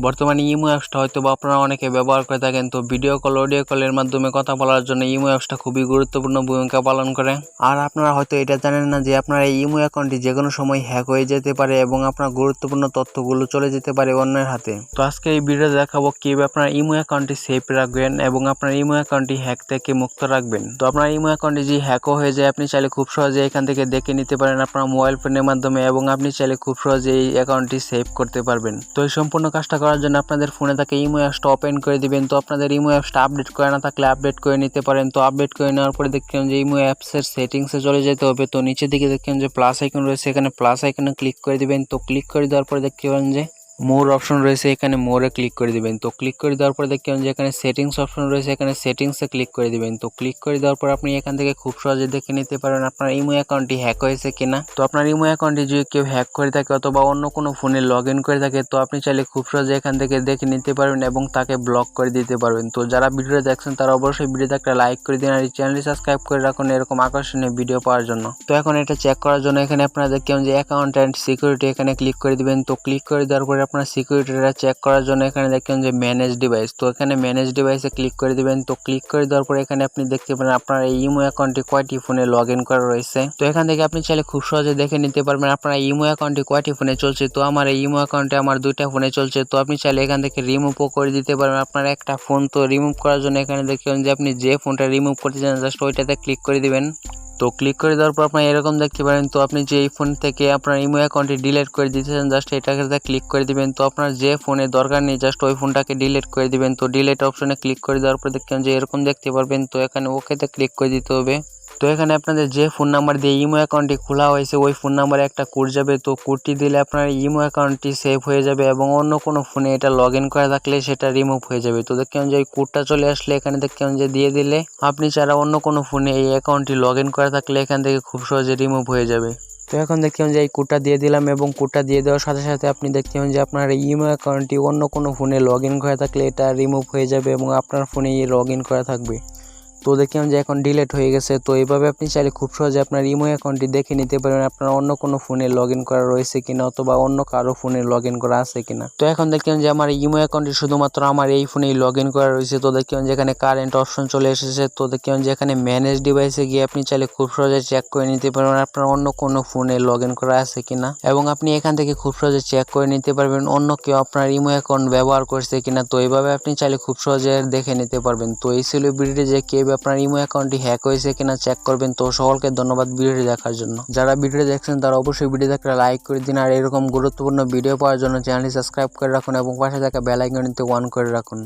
বর্তমানে ইমো অ্যাপসটা হয়তো বা আপনারা অনেকে ব্যবহার করে থাকেন। তো ভিডিও কল, অডিও কলের মাধ্যমে কথা বলার জন্য ইমো অ্যাপসটা খুবই গুরুত্বপূর্ণ ভূমিকা পালন করে। আর আপনারা হয়তো এটা জানেন না যে আপনার এই ইমো অ্যাকাউন্টটি যে কোনো সময় হ্যাক হয়ে যেতে পারে এবং আপনার গুরুত্বপূর্ণ তথ্যগুলো চলে যেতে পারে অন্যের হাতে। তো আজকে এই ভিডিওতে দেখাবো কিভাবে আপনার ইমো অ্যাকাউন্টটি সেফ রাখবেন এবং আপনার ইমো অ্যাকাউন্টটি হ্যাক থেকে মুক্ত রাখবেন। তো আপনার ইমো অ্যাকাউন্টটি যে হ্যাকও হয়ে যায় আপনি চাইলে খুব সহজে এখান থেকে দেখে নিতে পারেন আপনার মোবাইল ফোনের মাধ্যমে এবং আপনি চাইলে খুব সহজে এই অ্যাকাউন্টটি সেভ করতে পারবেন। তো এই সম্পূর্ণ কাজটা করার জন্য আপনাদের ফোনে থাকে ইমো অ্যাপসটা ওপেন করে দিবেন। তো আপনাদের ইমো অ্যাপসটা আপডেট করে না থাকলে আপডেট করে নিতে পারেন। তো আপডেট করে নেওয়ার পরে দেখবেন যে ইমো অ্যাপসের সেটিংসে চলে যেতে হবে। তো নিচের দিকে দেখবেন যে প্লাস আইকন রয়েছে, এখানে প্লাস আইকনে ক্লিক করে দিবেন। তো ক্লিক করে দেওয়ার পরে দেখতে পাবেন যে মোর অপশন রয়েছে, এখানে মোরে ক্লিক করে দিবেন। তো ক্লিক করে দেওয়ার পরে দেখবেন যে এখানে সেটিংস অপশন রয়েছে, এখানে সেটিংসে ক্লিক করে দিবেন। তো ক্লিক করে দেওয়ার পর আপনি এখান থেকে খুব সহজে দেখে নিতে পারেন আপনার ইমো অ্যাকাউন্টটি হ্যাক হয়েছে কিনা। তো আপনার ইমো অ্যাকাউন্টটি যদি কেউ হ্যাক করে থাকে অথবা অন্য কোনো ফোনে লগ ইন করে থাকে তো আপনি চাইলে খুব সহজে এখান থেকে দেখে নিতে পারবেন এবং তাকে ব্লক করে দিতে পারবেন। তো যারা ভিডিওটা দেখছেন তারা অবশ্যই ভিডিওতে একটা লাইক করে দিন আর এই চ্যানেলটি সাবস্ক্রাইব করে রাখুন এরকম আকর্ষণীয় ভিডিও পাওয়ার জন্য। তো এখন এটা চেক করার জন্য এখানে আপনারা দেখবেন যে অ্যাকাউন্ট অ্যান্ড সিকিউরিটি এখানে ক্লিক করে দিবেন। তো ক্লিক করে দেওয়ার পরে আপনার সিকিউরিটিটা চেক করার জন্য এখানে দেখবেন যে ম্যানেজ ডিভাইস, তো এখানে ম্যানেজ ডিভাইসে ক্লিক করে দিবেন। তো ক্লিক করে দেওয়ার পরে এখানে আপনি দেখতে পারেন আপনার এই ইমো অ্যাকাউন্টটি কয়টি ফোনে লগ ইন করা রয়েছে। তো এখান থেকে আপনি চাইলে খুব সহজে দেখে নিতে পারবেন আপনার ইমো অ্যাকাউন্টটি কয়টি ফোনে চলছে। তো আমার এই ইমো অ্যাকাউন্টে আমার 2টা ফোনে চলছে। তো আপনি চাইলে এখান থেকে রিমুভও করে দিতে পারবেন আপনার একটা ফোন। তো রিমুভ করার জন্য এখানে দেখবেন যে আপনি যে ফোনটা রিমুভ করতে চান জাস্ট ওইটাতে ক্লিক করে দিবেন। তো ক্লিক করে দেওয়ার পর আপনার এরকম দেখতে পারেন। তো আপনি যে এই ফোন থেকে আপনার ইমো অ্যাকাউন্টটি ডিলিট করে দিতে চান জাস্ট এটাকে ক্লিক করে দিবেন। তো আপনার যে ফোনে দরকার নেই জাস্ট ওই ফোনটাকে ডিলিট করে দিবেন। তো ডিলিট অপশনে ক্লিক করে দেওয়ার পর দেখবেন যে এরকম দেখতে পারবেন। তো এখানে ওকেতে ক্লিক করে দিতে হবে। তো এখানে আপনাদের যে ফোন নাম্বার দিয়ে ইমো অ্যাকাউন্টটি খোলা হয়েছে ওই ফোন নাম্বারে একটা কোড যাবে। তো কোডটি দিলে আপনার ইমো অ্যাকাউন্টটি সেভ হয়ে যাবে এবং অন্য কোনো ফোনে এটা লগ ইন করা থাকলে সেটা রিমুভ হয়ে যাবে। তো দেখবেন যে ওই কোডটা চলে আসলে এখানে দেখবেন যে দিয়ে দিলে আপনি ছাড়া অন্য কোনো ফোনে এই অ্যাকাউন্টটি লগ ইন করা থাকলে এখান থেকে খুব সহজে রিমুভ হয়ে যাবে। তো এখন দেখবেন যে এই কোডটা দিয়ে দিলাম এবং কোডটা দিয়ে দেওয়ার সাথে সাথে আপনি দেখবেন যে আপনার এই ইমো অ্যাকাউন্টটি অন্য কোনো ফোনে লগ ইন করা থাকলে এটা রিমুভ হয়ে যাবে এবং আপনার ফোনে লগ ইন করা থাকবে। তো দেখলাম যে এখন ডিলিট হয়ে গেছে। তো এইভাবে আপনি চাইলে খুব সহজে আপনার ইমো অ্যাকাউন্টটি দেখে নিতে পারেন আপনার অন্য কোনো ফোনে লগ ইন করা রয়েছে কিনা অথবা অন্য কারো ফোনে লগ ইন করা আছে কিনা। তো এখন দেখলাম যে আমার ইমো অ্যাকাউন্টটি শুধুমাত্র আমার এই ফোনেই লগ ইন করা রয়েছে। তো দেখলাম যে এখানে কারেন্ট অপশন চলে এসেছে। তো দেখলাম যে এখানে ম্যানেজ ডিভাইসে গিয়ে আপনি চাইলে খুব সহজে চেক করে নিতে পারবেন আপনার অন্য কোনো ফোনে লগ ইন করা আছে কিনা এবং আপনি এখান থেকে খুব সহজে চেক করে নিতে পারবেন অন্য কেউ আপনার ইমো অ্যাকাউন্ট ব্যবহার করছে কিনা। তো এইভাবে আপনি চাইলে খুব সহজে দেখে নিতে পারবেন। তো এই ছিল ভিডিওটি যে কিভাবে আপনার ইমো অ্যাকাউন্টটি হ্যাক হয়েছে কিনা চেক করবেন। তো সকলকে ধন্যবাদ ভিডিওটি দেখার জন্য। যারা ভিডিওটি দেখছেন তারা অবশ্যই ভিডিওতে একটা লাইক করে দিন আর এরকম গুরুত্বপূর্ণ ভিডিও পাওয়ার জন্য চ্যানেলটি সাবস্ক্রাইব করে রাখুন এবং পাশে থাকা বেল আইকনটি অন করে রাখুন।